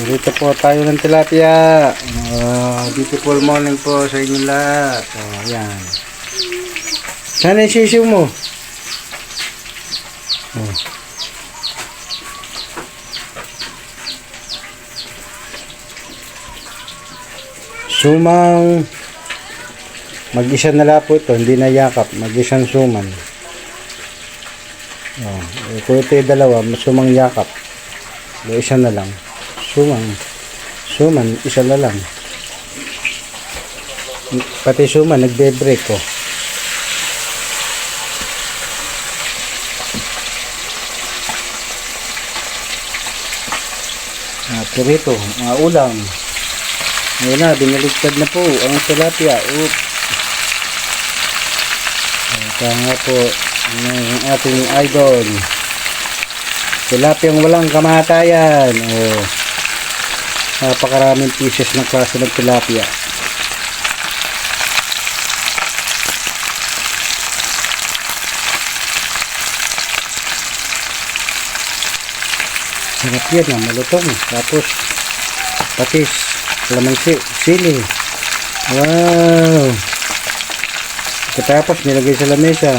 Dito po tayo ng tilapia. Beautiful morning po sa inyo lahat. Ayan. Sana yung sisiw mo? Sumang mag-isa na lang po ito, hindi na yakap, mag-isang suman. Kung ito yung dalawa, sumang yakap, isa na lang. Suman, isa na lang. Pati suman, nagbe-break ko. At rito, mga ulam. Ngayon na, binaligtad na po ang tilapia. Kaya nga po, ang ating idol. Tilapia ang walang kamatayan. Napakaraming pieces ng klase ng tilapia. Sarap yan, malutong. Tapos, patis. Kalamansi, sili. Wow! Katapos nilagay sa lamesa.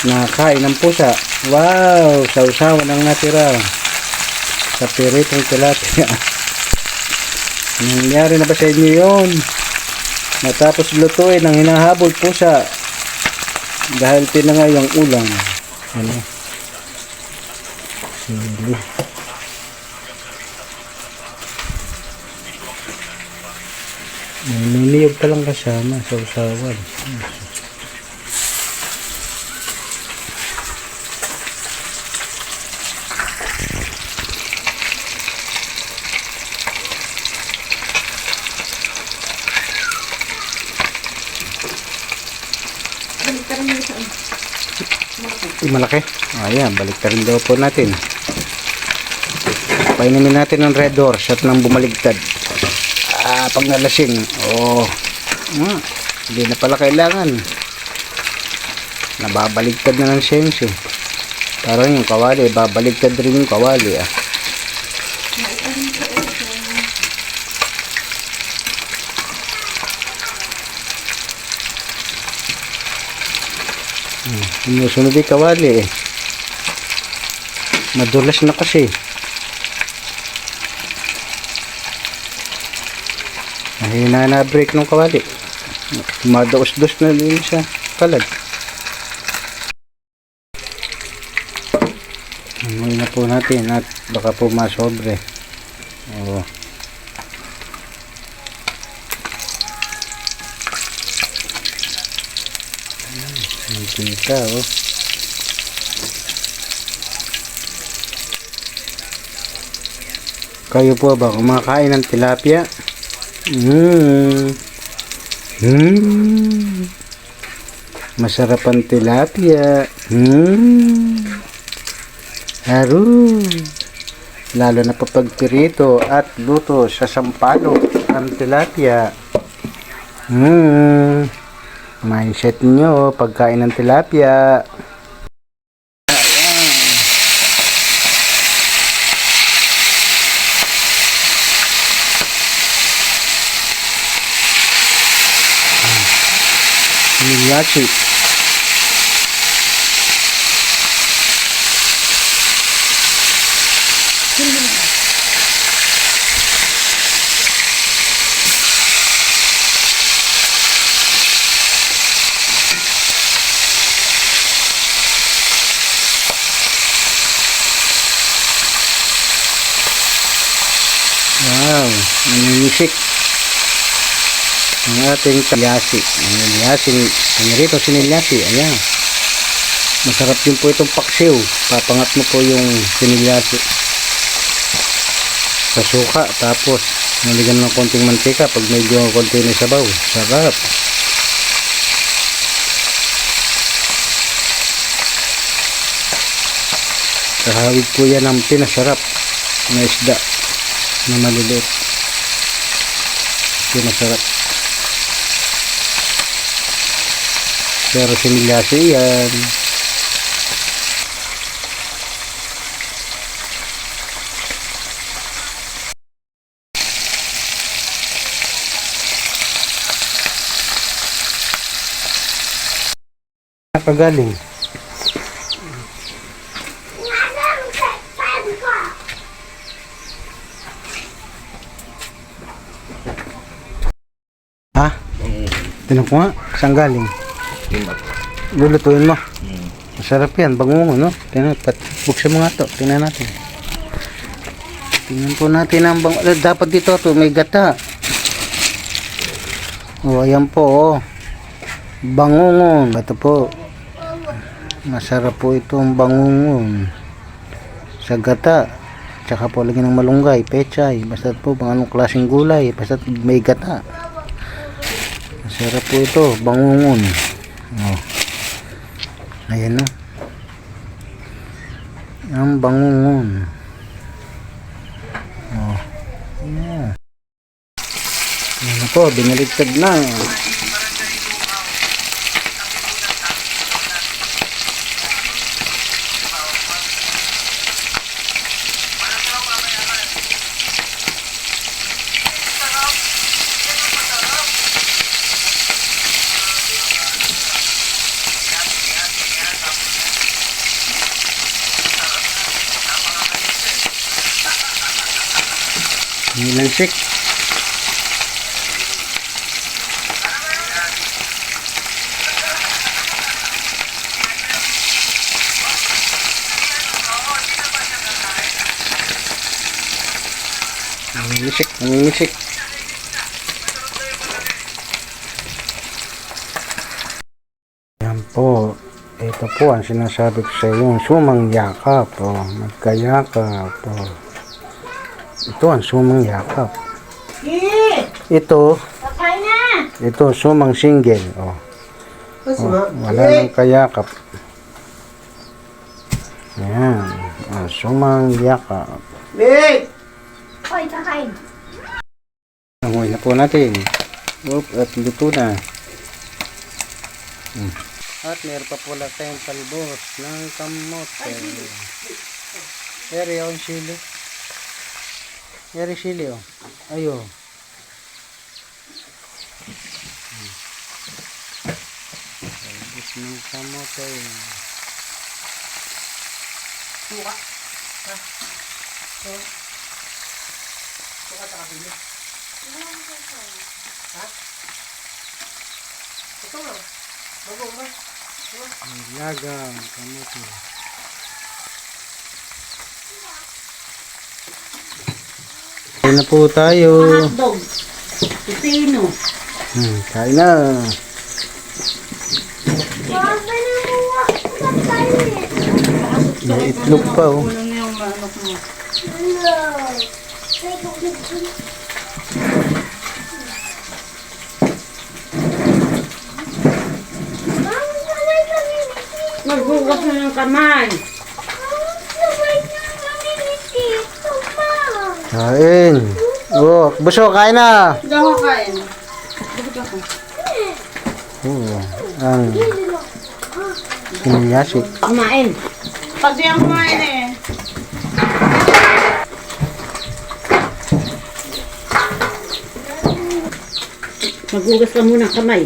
Nakain ng pusa. Wow! Sausawan ang natira sa piritong tilapia. Nangyari na ba sa inyo yun? Matapos lutuin ang hinahabol pusa dahil tinangay ang ulam. Sili. May niyog pa lang kasama sa usawan. Malaki. Ayan, baliktarin daw po natin. Painimin natin ng red horse at nang bumaligtad. Pag nalasing, hindi na pala kailangan. Nababaligtad na ng sense. Parang yung kawali, babaligtad rin yung kawali. Sumusunod yung kawali. Madulas na kasi. Mahina na break ng kawali. Madaos-dos na din siya kalag. Ngayon na po natin at baka po masobre. Mantika Kayo po ba kumakain ng tilapia? Masarap ang tilapia. Haru. Lalo na kapag pirito at luto sa sampalok ang tilapia. Mindset nyo pagkain ng tilapia. Sinilyasi. Wow, naninisik ang ating sinilyasi. Rito sinilyasi. Ayan. Masarap din po itong paksiw. Papangat mo po yung sinilyasi sa suka. Tapos nalagyan ng konting mantika pag medyo konti na sabaw. Sarap. Kahawig po yan ang pinasarap na isda na maliliit. Pinasarap. Pero sinilyasi yan. Nakagaling. Ha? Tinan ko nga. Saan galing? Lulutuin mo. Masarap yan. Bangungo, no? Tingnan, buksan mo nga to. Tingnan natin. Tingnan po natin ang bangungo. Dapat dito to may gata. O, ayan po, oh. Bangungon. Ito po. Masarap po itong bangungon. Sa gata. Tsaka po lagyan ng malunggay, pechay. Basta po, pang anong klaseng gulay. Basta may gata. Masarap po ito, bangungon. Oh. Ayan, no. Ang bangungon. Oh. Yeah. Ayan po, binaligtad na. Nilansik. Nangingisik. Yan po. Ito po ang sinasabi ko sa iyo. Sumang yakap. Oh. Magkayakap. Oh. Ito ang sumang yakap. Ito. Ito, sumang single. Oh. Wala nang kayakap. Yan. Oh, sumang yakap. Hoy, kakain. Langoy na po natin. At luto na. At meron pa pala tayong talbos ng kamote. Eri, ang sili. Eri, sili, oh. Ayo. Talbos ng kamote. Suka. Ha? Suka sa kabili. Ha? Ito nga. Bagong ba? Lagang kamote. Kain na po tayo. Hotdog. Pipino. Kain na. May itlog pa, oh. Kulang na yung manok mo. Maghugas na ng kamay. Kain. Oh, buso, kain na. Hindi ako kain. Bakit ako? Oh, ang siniyasik. Kumain. Pag di ako kumain eh. Maghugas ka muna ng kamay.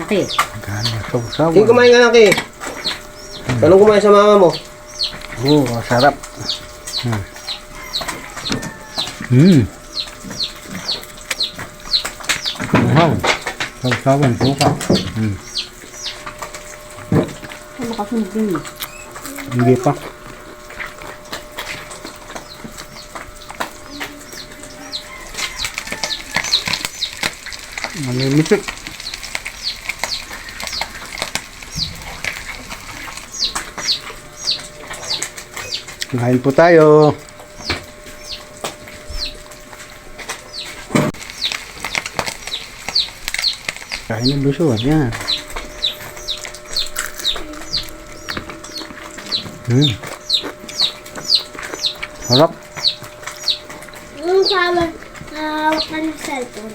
Okay. Gano'ng sausawa. Hindi kumain ka lang, Ki. Tanong kumain sa mama mo. Oh, sarap. Wow. Sausawan, suka. Ano ka sundin? Hindi pa. Malimitik. Kain po tayo. Kain ng buso. Yan. Harap. Yung sama, hawak ka ng cellphone.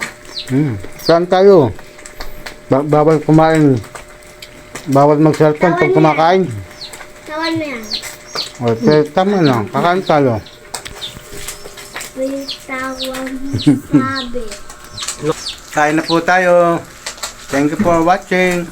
Saan tayo? Bawal kumain. Bawal mag-cellphone pag kumakain. Tawan mo yan. Okay, tama na. Kakain tayo. Bitawan sabi. Kain na po tayo. Thank you for watching.